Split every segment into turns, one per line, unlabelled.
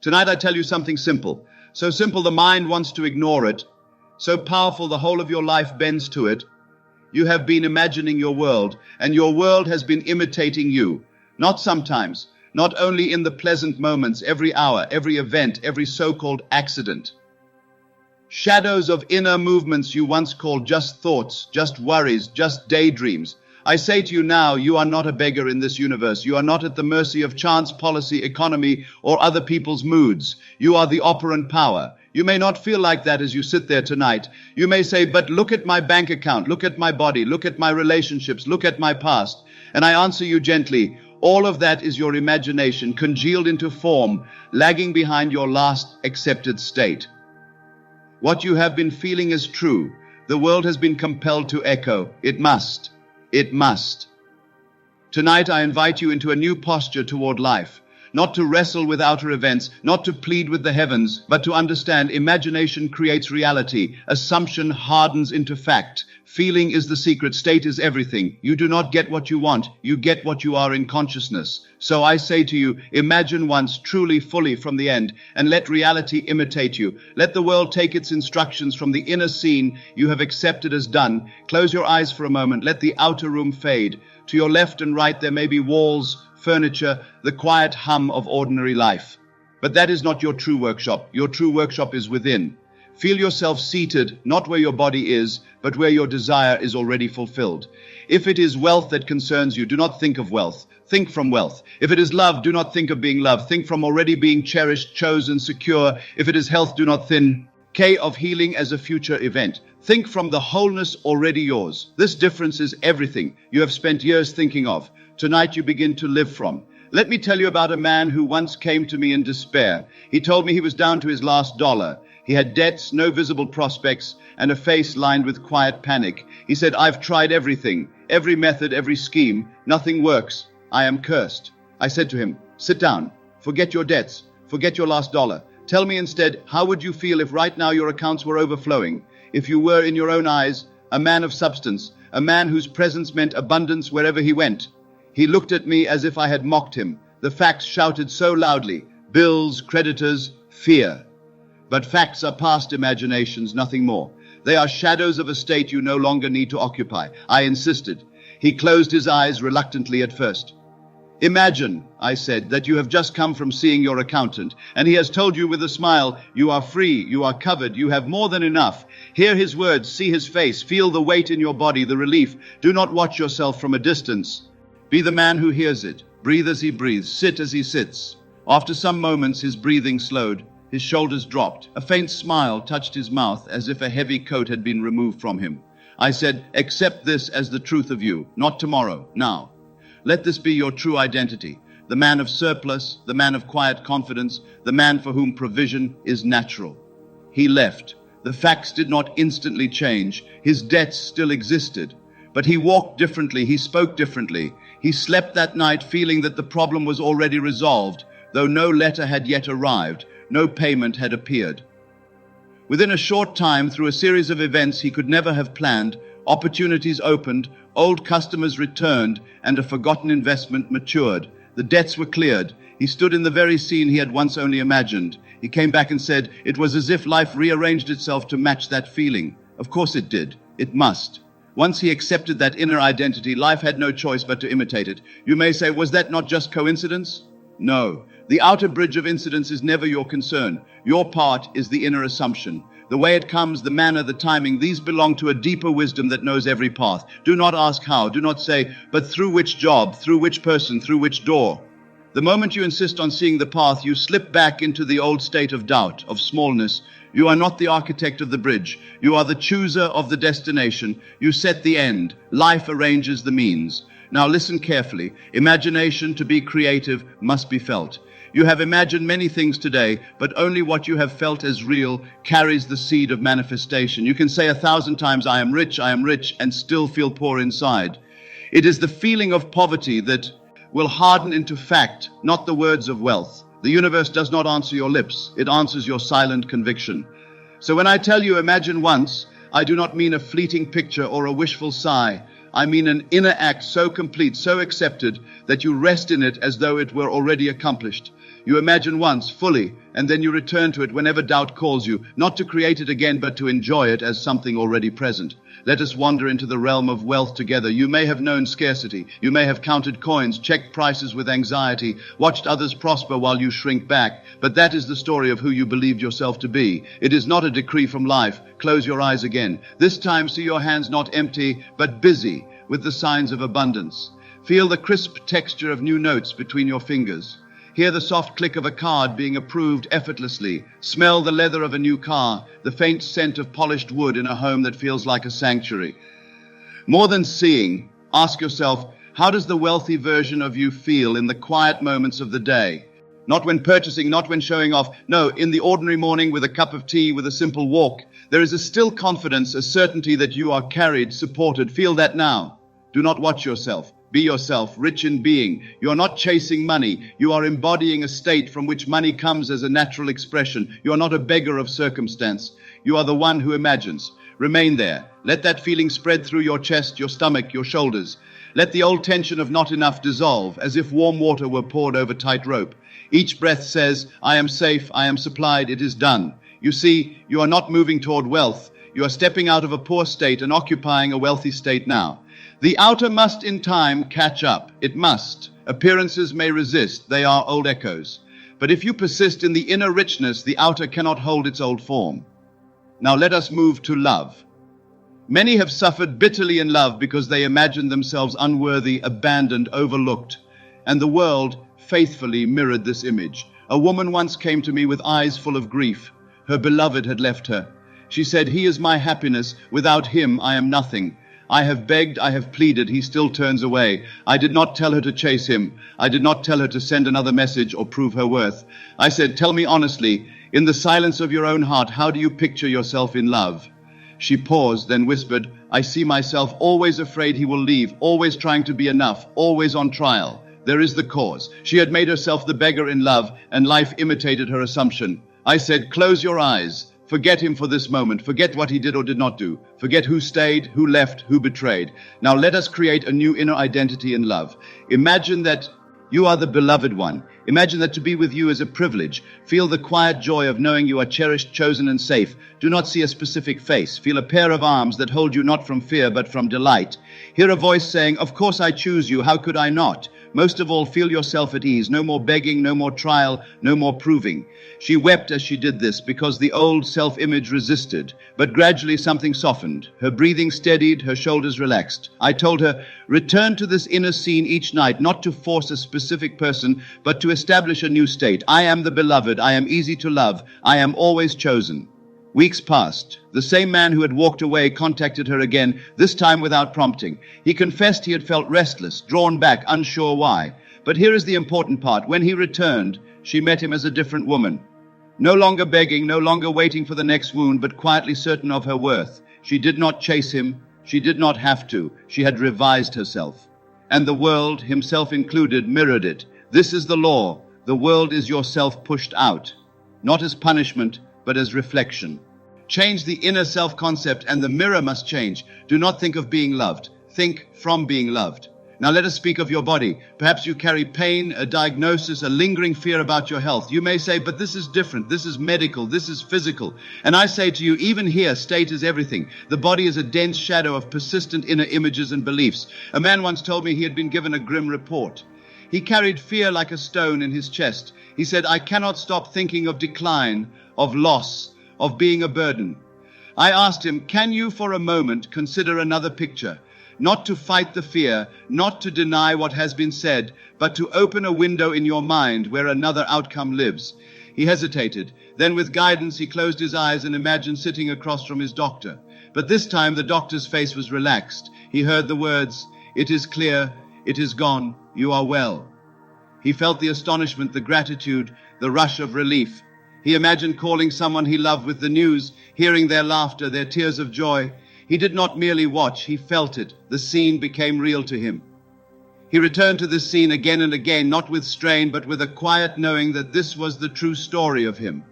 Tonight I tell you something simple. So simple the mind wants to ignore it. So powerful the whole of your life bends to it. You have been imagining your world, and your world has been imitating you. Not sometimes, not only in the pleasant moments, every hour, every event, every so-called accident. Shadows of inner movements you once called just thoughts, just worries, just daydreams. I say to you now, you are not a beggar in this universe. You are not at the mercy of chance, policy, economy, or other people's moods. You are the operant power. You may not feel like that as you sit there tonight. You may say, but look at my bank account, look at my body, look at my relationships, look at my past. And I answer you gently, all of that is your imagination, congealed into form, lagging behind your last accepted state. What you have been feeling is true. The world has been compelled to echo. It must. It must. Tonight I invite you into a new posture toward life. Not to wrestle with outer events, not to plead with the heavens, but to understand imagination creates reality. Assumption hardens into fact. Feeling is the secret. State is everything. You do not get what you want. You get what you are in consciousness. So I say to you, imagine once truly, fully from the end, and let reality imitate you. Let the world take its instructions from the inner scene you have accepted as done. Close your eyes for a moment. Let the outer room fade. To your left and right there may be walls, furniture, the quiet hum of ordinary life. But that is not your true workshop. Your true workshop is within. Feel yourself seated, not where your body is, but where your desire is already fulfilled. If it is wealth that concerns you, do not think of wealth. Think from wealth. If it is love, do not think of being loved. Think from already being cherished, chosen, secure. If it is health, do not think of healing as a future event. Think from the wholeness already yours. This difference is everything you have spent years thinking of. Tonight you begin to live from. Let me tell you about a man who once came to me in despair. He told me he was down to his last dollar. He had debts, no visible prospects, and a face lined with quiet panic. He said, I've tried everything, every method, every scheme. Nothing works. I am cursed. I said to him, sit down. Forget your debts. Forget your last dollar. Tell me instead, how would you feel if right now your accounts were overflowing? If you were, in your own eyes, a man of substance, a man whose presence meant abundance wherever he went. He looked at me as if I had mocked him. The facts shouted so loudly. Bills, creditors, fear. But facts are past imaginations, nothing more. They are shadows of a state you no longer need to occupy. I insisted. He closed his eyes reluctantly at first. Imagine, I said, that you have just come from seeing your accountant, and he has told you with a smile, you are free, you are covered, you have more than enough. Hear his words, see his face, feel the weight in your body, the relief. Do not watch yourself from a distance. Be the man who hears it. Breathe as he breathes, sit as he sits. After some moments, his breathing slowed. His shoulders dropped. A faint smile touched his mouth as if a heavy coat had been removed from him. I said, accept this as the truth of you, not tomorrow, now. Let this be your true identity, the man of surplus, the man of quiet confidence, the man for whom provision is natural. He left. The facts did not instantly change. His debts still existed. But he walked differently, he spoke differently. He slept that night feeling that the problem was already resolved, though no letter had yet arrived, no payment had appeared. Within a short time, through a series of events he could never have planned, opportunities opened, old customers returned, and a forgotten investment matured. The debts were cleared. He stood in the very scene he had once only imagined. He came back and said, it was as if life rearranged itself to match that feeling. Of course it did. It must. Once he accepted that inner identity, life had no choice but to imitate it. You may say, was that not just coincidence? No. The outer bridge of incidents is never your concern. Your part is the inner assumption. The way it comes, the manner, the timing, these belong to a deeper wisdom that knows every path. Do not ask how. Do not say, but through which job, through which person, through which door. The moment you insist on seeing the path, you slip back into the old state of doubt, of smallness. You are not the architect of the bridge. You are the chooser of the destination. You set the end. Life arranges the means. Now listen carefully. Imagination, to be creative, must be felt. You have imagined many things today, but only what you have felt as real carries the seed of manifestation. You can say 1,000 times, I am rich, and still feel poor inside. It is the feeling of poverty that will harden into fact, not the words of wealth. The universe does not answer your lips. It answers your silent conviction. So when I tell you imagine once, I do not mean a fleeting picture or a wishful sigh. I mean an inner act so complete, so accepted, that you rest in it as though it were already accomplished. You imagine once, fully, and then you return to it whenever doubt calls you, not to create it again, but to enjoy it as something already present. Let us wander into the realm of wealth together. You may have known scarcity. You may have counted coins, checked prices with anxiety, watched others prosper while you shrink back. But that is the story of who you believed yourself to be. It is not a decree from life. Close your eyes again. This time see your hands not empty, but busy with the signs of abundance. Feel the crisp texture of new notes between your fingers. Hear the soft click of a card being approved effortlessly. Smell the leather of a new car, the faint scent of polished wood in a home that feels like a sanctuary. More than seeing, ask yourself, how does the wealthy version of you feel in the quiet moments of the day? Not when purchasing, not when showing off. No, in the ordinary morning with a cup of tea, with a simple walk. There is a still confidence, a certainty that you are carried, supported. Feel that now. Do not watch yourself. Be yourself, rich in being. You are not chasing money. You are embodying a state from which money comes as a natural expression. You are not a beggar of circumstance. You are the one who imagines. Remain there. Let that feeling spread through your chest, your stomach, your shoulders. Let the old tension of not enough dissolve, as if warm water were poured over tight rope. Each breath says, I am safe, I am supplied, it is done. You see, you are not moving toward wealth. You are stepping out of a poor state and occupying a wealthy state now. The outer must in time catch up. It must. Appearances may resist. They are old echoes. But if you persist in the inner richness, the outer cannot hold its old form. Now let us move to love. Many have suffered bitterly in love because they imagined themselves unworthy, abandoned, overlooked. And the world faithfully mirrored this image. A woman once came to me with eyes full of grief. Her beloved had left her. She said, he is my happiness. Without him, I am nothing. I have begged, I have pleaded, he still turns away. I did not tell her to chase him. I did not tell her to send another message or prove her worth. I said, tell me honestly, in the silence of your own heart, how do you picture yourself in love? She paused, then whispered, I see myself always afraid he will leave, always trying to be enough, always on trial. There is the cause. She had made herself the beggar in love, and life imitated her assumption. I said, close your eyes. Forget him for this moment. Forget what he did or did not do. Forget who stayed, who left, who betrayed. Now let us create a new inner identity in love. Imagine that you are the beloved one. Imagine that to be with you is a privilege. Feel the quiet joy of knowing you are cherished, chosen, and safe. Do not see a specific face. Feel a pair of arms that hold you not from fear but from delight. Hear a voice saying, of course I choose you. How could I not? Most of all, feel yourself at ease. No more begging, no more trial, no more proving. She wept as she did this because the old self-image resisted, but gradually something softened. Her breathing steadied, her shoulders relaxed. I told her, return to this inner scene each night, not to force a specific person, but to establish a new state. I am the beloved. I am easy to love. I am always chosen. Weeks passed. The same man who had walked away contacted her again, this time without prompting. He confessed he had felt restless, drawn back, unsure why. But here is the important part. When he returned, she met him as a different woman. No longer begging, no longer waiting for the next wound, but quietly certain of her worth. She did not chase him. She did not have to. She had revised herself. And the world, himself included, mirrored it. This is the law. The world is yourself pushed out, not as punishment, but as reflection. Change the inner self-concept and the mirror must change. Do not think of being loved. Think from being loved. Now let us speak of your body. Perhaps you carry pain, a diagnosis, a lingering fear about your health. You may say, but this is different. This is medical. This is physical. And I say to you, even here, state is everything. The body is a dense shadow of persistent inner images and beliefs. A man once told me he had been given a grim report. He carried fear like a stone in his chest. He said, I cannot stop thinking of decline, of loss, of being a burden. I asked him, can you for a moment consider another picture? Not to fight the fear, not to deny what has been said, but to open a window in your mind where another outcome lives. He hesitated. Then with guidance, he closed his eyes and imagined sitting across from his doctor. But this time the doctor's face was relaxed. He heard the words, it is clear, it is gone, you are well. He felt the astonishment, the gratitude, the rush of relief. He imagined calling someone he loved with the news, hearing their laughter, their tears of joy. He did not merely watch, he felt it. The scene became real to him. He returned to this scene again and again, not with strain, but with a quiet knowing that this was the true story of him.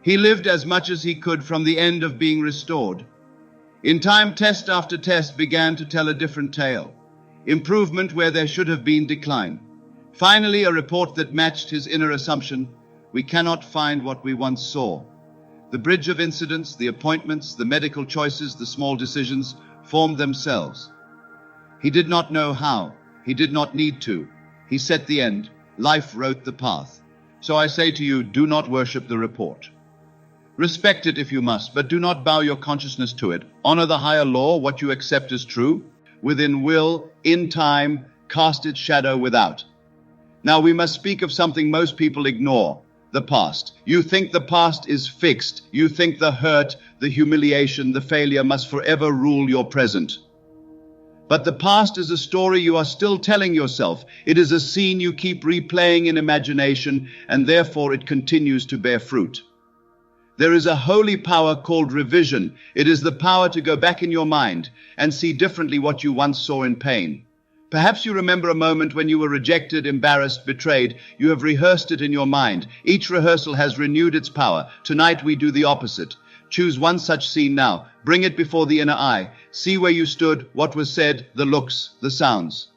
He lived as much as he could from the end of being restored. In time, test after test began to tell a different tale. Improvement where there should have been decline. Finally, a report that matched his inner assumption. we cannot find what we once saw. The bridge of incidents, the appointments, the medical choices, the small decisions formed themselves. He did not know how. He did not need to. He set the end. Life wrote the path. So I say to you, do not worship the report. Respect it if you must, but do not bow your consciousness to it. Honor the higher law, what you accept as true. Within will, in time, cast its shadow without. Now we must speak of something most people ignore, the past. You think the past is fixed. You think the hurt, the humiliation, the failure must forever rule your present. But the past is a story you are still telling yourself. It is a scene you keep replaying in imagination, and therefore it continues to bear fruit. There is a holy power called revision. It is the power to go back in your mind and see differently what you once saw in pain. Perhaps you remember a moment when you were rejected, embarrassed, betrayed. You have rehearsed it in your mind. Each rehearsal has renewed its power. Tonight we do the opposite. Choose one such scene now. Bring it before the inner eye. See where you stood, what was said, the looks, the sounds.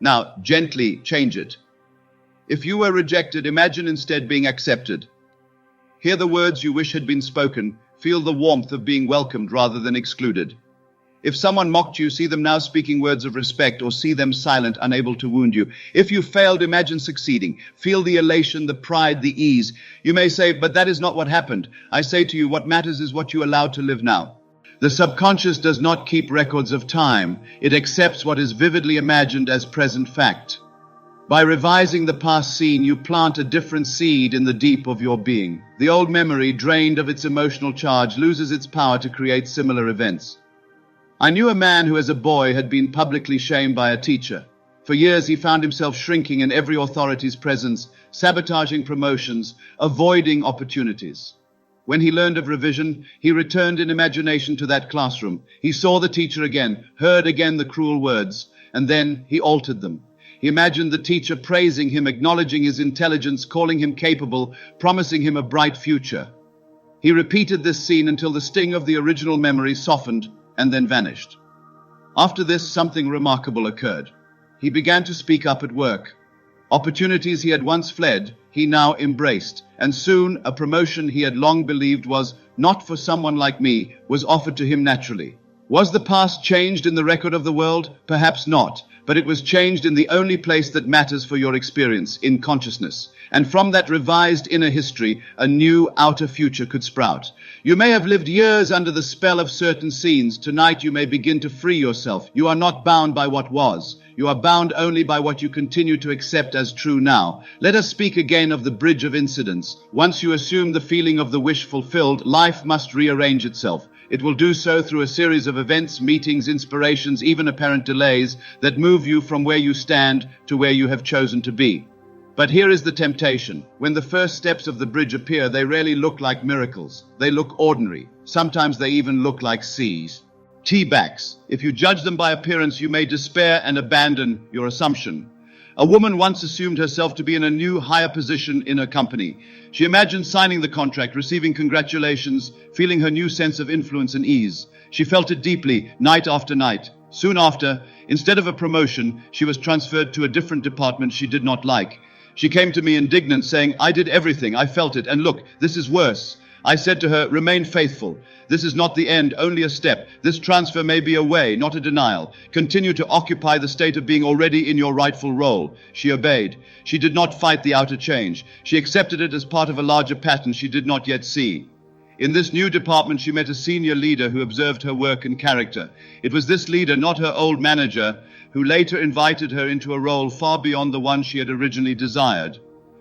Now, gently change it. If you were rejected, imagine instead being accepted. Hear the words you wish had been spoken. Feel the warmth of being welcomed rather than excluded. If someone mocked you, see them now speaking words of respect, or see them silent, unable to wound you. If you failed, imagine succeeding. Feel the elation, the pride, the ease. You may say, but that is not what happened. I say to you, what matters is what you allow to live now. The subconscious does not keep records of time. It accepts what is vividly imagined as present fact. By revising the past scene, you plant a different seed in the deep of your being. The old memory, drained of its emotional charge, loses its power to create similar events. I knew a man who as a boy had been publicly shamed by a teacher. For years he found himself shrinking in every authority's presence, sabotaging promotions, avoiding opportunities. When he learned of revision, he returned in imagination to that classroom. He saw the teacher again, heard again the cruel words, and then he altered them. He imagined the teacher praising him, acknowledging his intelligence, calling him capable, promising him a bright future. He repeated this scene until the sting of the original memory softened and then vanished. After this, something remarkable occurred. He began to speak up at work. Opportunities he had once fled, he now embraced, and soon a promotion he had long believed was not for someone like me was offered to him naturally. Was the past changed in the record of the world? Perhaps not, but it was changed in the only place that matters for your experience, in consciousness. And from that revised inner history, a new outer future could sprout. You may have lived years under the spell of certain scenes. Tonight you may begin to free yourself. You are not bound by what was. You are bound only by what you continue to accept as true now. Let us speak again of the bridge of incidents. Once you assume the feeling of the wish fulfilled, life must rearrange itself. It will do so through a series of events, meetings, inspirations, even apparent delays that move you from where you stand to where you have chosen to be. But here is the temptation. When the first steps of the bridge appear, they rarely look like miracles. They look ordinary. Sometimes they even look like seas. Tea-backs. If you judge them by appearance, you may despair and abandon your assumption. A woman once assumed herself to be in a new, higher position in her company. She imagined signing the contract, receiving congratulations, feeling her new sense of influence and ease. She felt it deeply, night after night. Soon after, instead of a promotion, she was transferred to a different department she did not like. She came to me indignant, saying, I did everything, I felt it, and look, this is worse. I said to her, remain faithful. This is not the end, only a step. This transfer may be a way, not a denial. Continue to occupy the state of being already in your rightful role. She obeyed. She did not fight the outer change. She accepted it as part of a larger pattern she did not yet see. In this new department, she met a senior leader who observed her work and character. It was this leader, not her old manager, who later invited her into a role far beyond the one she had originally desired.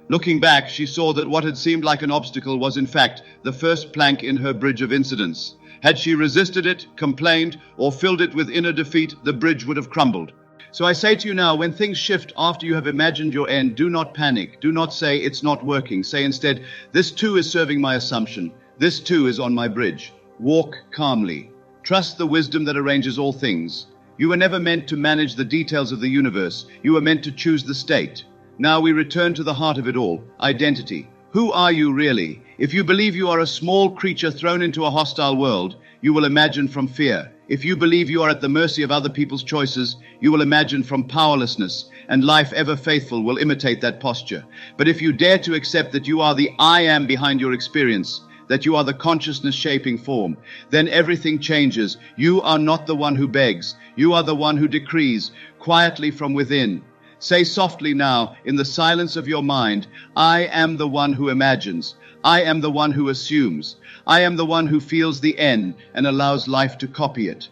Looking back, she saw that what had seemed like an obstacle was in fact the first plank in her bridge of incidents. Had she resisted it, complained, or filled it with inner defeat, the bridge would have crumbled. So I say to you now, when things shift after you have imagined your end, do not panic. Do not say it's not working. Say instead, this too is serving my assumption. This too is on my bridge. Walk calmly. Trust the wisdom that arranges all things. You were never meant to manage the details of the universe. You were meant to choose the state. Now we return to the heart of it all, identity. Who are you really? If you believe you are a small creature thrown into a hostile world, you will imagine from fear. If you believe you are at the mercy of other people's choices, you will imagine from powerlessness, and life ever faithful will imitate that posture. But if you dare to accept that you are the I am behind your experience, that you are the consciousness shaping form, then everything changes. You are not the one who begs. You are the one who decrees, quietly from within. Say softly now, in the silence of your mind, I am the one who imagines. I am the one who assumes. I am the one who feels the end and allows life to copy it.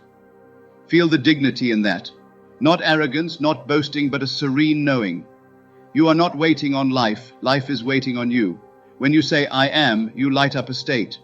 Feel the dignity in that. Not arrogance, not boasting, but a serene knowing. You are not waiting on life. Life is waiting on you. When you say I am, you light up a state.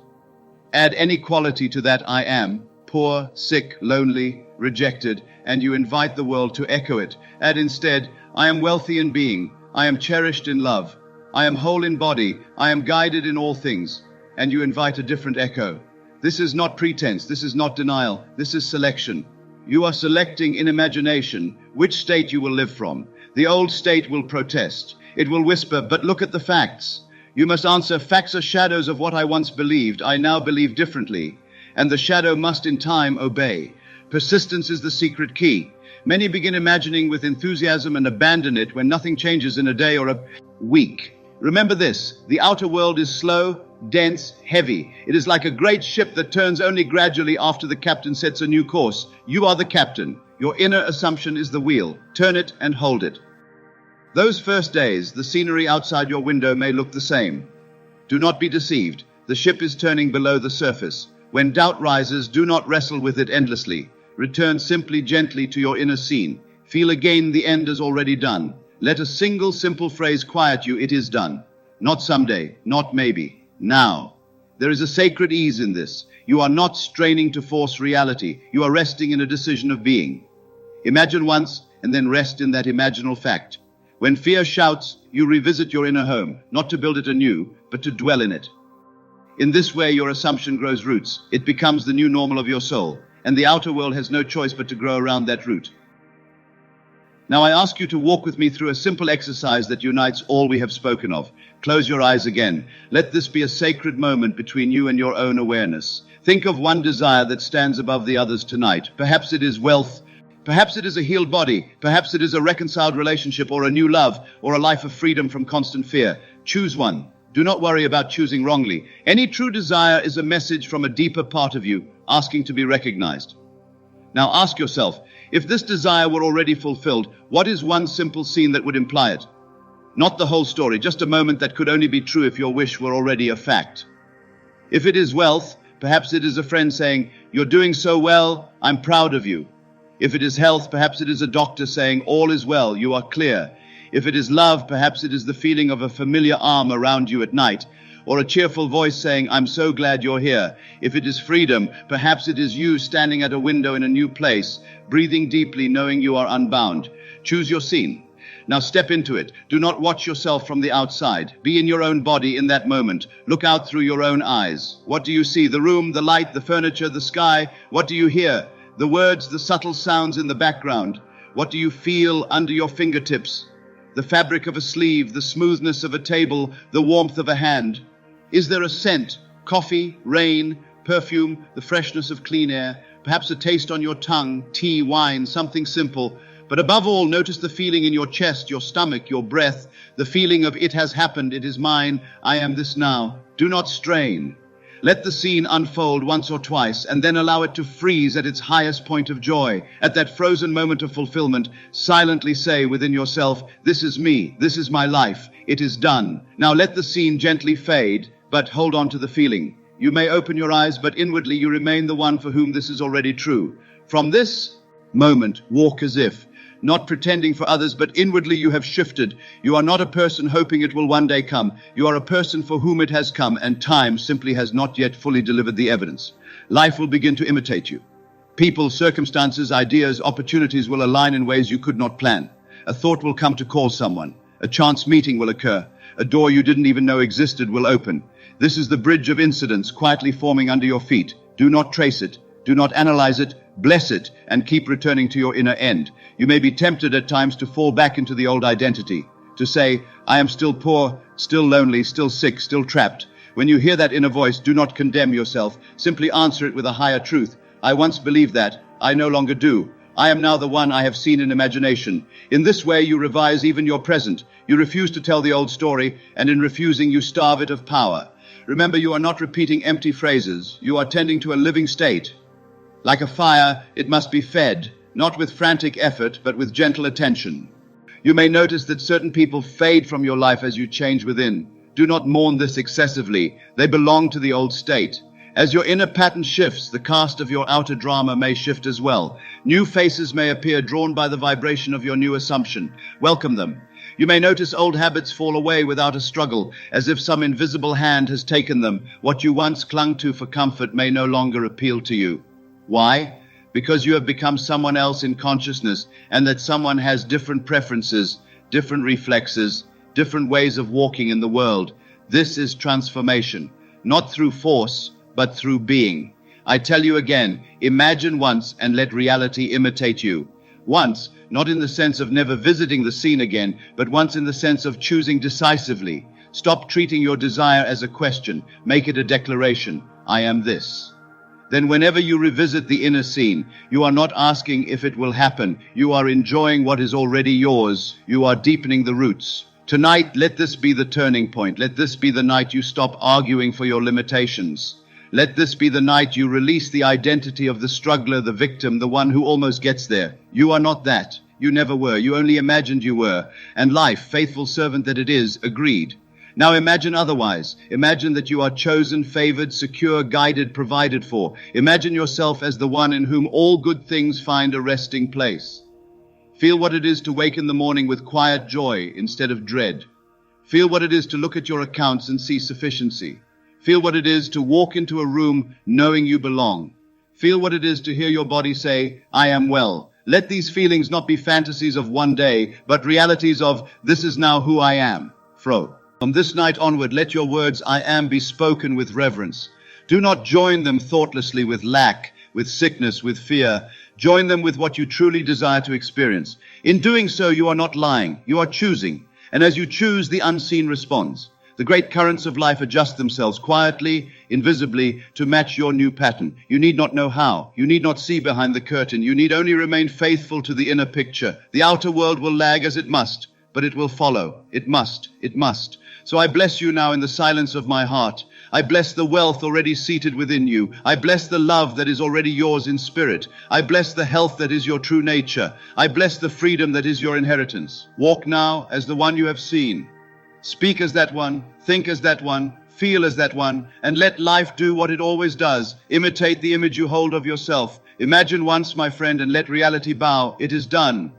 Add any quality to that I am, poor, sick, lonely, rejected, and you invite the world to echo it. Add instead, I am wealthy in being. I am cherished in love. I am whole in body. I am guided in all things. And you invite a different echo. This is not pretense. This is not denial. This is selection. You are selecting in imagination which state you will live from. The old state will protest. It will whisper, but look at the facts. You must answer, facts are shadows of what I once believed. I now believe differently. And the shadow must in time obey. Persistence is the secret key. Many begin imagining with enthusiasm and abandon it when nothing changes in a day or a week. Remember this, the outer world is slow, dense, heavy. It is like a great ship that turns only gradually after the captain sets a new course. You are the captain. Your inner assumption is the wheel. Turn it and hold it. Those first days, the scenery outside your window may look the same. Do not be deceived. The ship is turning below the surface. When doubt rises, do not wrestle with it endlessly. Return simply, gently to your inner scene. Feel again the end is already done. Let a single simple phrase quiet you. It is done. Not someday, not maybe. Now. There is a sacred ease in this. You are not straining to force reality. You are resting in a decision of being. Imagine once and then rest in that imaginal fact. When fear shouts, you revisit your inner home, not to build it anew, but to dwell in it. In this way, your assumption grows roots. It becomes the new normal of your soul, and the outer world has no choice but to grow around that root. Now I ask you to walk with me through a simple exercise that unites all we have spoken of. Close your eyes again. Let this be a sacred moment between you and your own awareness. Think of one desire that stands above the others tonight. Perhaps it is wealth. Perhaps it is a healed body. Perhaps it is a reconciled relationship or a new love or a life of freedom from constant fear. Choose one. Do not worry about choosing wrongly. Any true desire is a message from a deeper part of you, asking to be recognized. Now ask yourself, if this desire were already fulfilled, what is one simple scene that would imply it? Not the whole story, just a moment that could only be true if your wish were already a fact. If it is wealth, perhaps it is a friend saying, "You're doing so well, I'm proud of you." If it is health, perhaps it is a doctor saying, "All is well, you are clear." If it is love, perhaps it is the feeling of a familiar arm around you at night, or a cheerful voice saying, "I'm so glad you're here." If it is freedom, perhaps it is you standing at a window in a new place, breathing deeply, knowing you are unbound. Choose your scene. Now step into it. Do not watch yourself from the outside. Be in your own body in that moment. Look out through your own eyes. What do you see? The room, the light, the furniture, the sky? What do you hear? The words, the subtle sounds in the background. What do you feel under your fingertips? The fabric of a sleeve, the smoothness of a table, the warmth of a hand. Is there a scent? Coffee, rain, perfume, the freshness of clean air, perhaps a taste on your tongue, tea, wine, something simple. But above all, notice the feeling in your chest, your stomach, your breath, the feeling of it has happened, it is mine, I am this now. Do not strain. Let the scene unfold once or twice, and then allow it to freeze at its highest point of joy. At that frozen moment of fulfillment, silently say within yourself, "This is me, this is my life, it is done." Now let the scene gently fade, but hold on to the feeling. You may open your eyes, but inwardly you remain the one for whom this is already true. From this moment, walk as if, not pretending for others, but inwardly you have shifted. You are not a person hoping it will one day come. You are a person for whom it has come, and time simply has not yet fully delivered the evidence. Life will begin to imitate you. People, circumstances, ideas, opportunities will align in ways you could not plan. A thought will come to call someone. A chance meeting will occur. A door you didn't even know existed will open. This is the bridge of incidents quietly forming under your feet. Do not trace it. Do not analyze it. Bless it and keep returning to your inner end. You may be tempted at times to fall back into the old identity, to say, "I am still poor, still lonely, still sick, still trapped." When you hear that inner voice, do not condemn yourself. Simply answer it with a higher truth. I once believed that. I no longer do. I am now the one I have seen in imagination. In this way you revise even your present. You refuse to tell the old story, and in refusing you starve it of power. Remember, you are not repeating empty phrases. You are tending to a living state. Like a fire, it must be fed, not with frantic effort, but with gentle attention. You may notice that certain people fade from your life as you change within. Do not mourn this excessively. They belong to the old state. As your inner pattern shifts, the cast of your outer drama may shift as well. New faces may appear, drawn by the vibration of your new assumption. Welcome them. You may notice old habits fall away without a struggle, as if some invisible hand has taken them. What you once clung to for comfort may no longer appeal to you. Why? Because you have become someone else in consciousness, and that someone has different preferences, different reflexes, different ways of walking in the world. This is transformation, not through force, but through being. I tell you again, imagine once and let reality imitate you. Once, not in the sense of never visiting the scene again, but once in the sense of choosing decisively. Stop treating your desire as a question. Make it a declaration. I am this. Then whenever you revisit the inner scene, you are not asking if it will happen. You are enjoying what is already yours. You are deepening the roots. Tonight, let this be the turning point. Let this be the night you stop arguing for your limitations. Let this be the night you release the identity of the struggler, the victim, the one who almost gets there. You are not that. You never were. You only imagined you were. And life, faithful servant that it is, agreed. Now imagine otherwise. Imagine that you are chosen, favored, secure, guided, provided for. Imagine yourself as the one in whom all good things find a resting place. Feel what it is to wake in the morning with quiet joy instead of dread. Feel what it is to look at your accounts and see sufficiency. Feel what it is to walk into a room knowing you belong. Feel what it is to hear your body say, I am well. Let these feelings not be fantasies of one day, but realities of, this is now who I am. From this night onward, let your words, I am, be spoken with reverence. Do not join them thoughtlessly with lack, with sickness, with fear. Join them with what you truly desire to experience. In doing so, you are not lying. You are choosing. And as you choose, the unseen responds. The great currents of life adjust themselves quietly, invisibly, to match your new pattern. You need not know how. You need not see behind the curtain. You need only remain faithful to the inner picture. The outer world will lag as it must, but it will follow. It must. It must. So I bless you now in the silence of my heart. I bless the wealth already seated within you. I bless the love that is already yours in spirit. I bless the health that is your true nature. I bless the freedom that is your inheritance. Walk now as the one you have seen. Speak as that one, think as that one, feel as that one, and let life do what it always does. Imitate the image you hold of yourself. Imagine once, my friend, and let reality bow. It is done.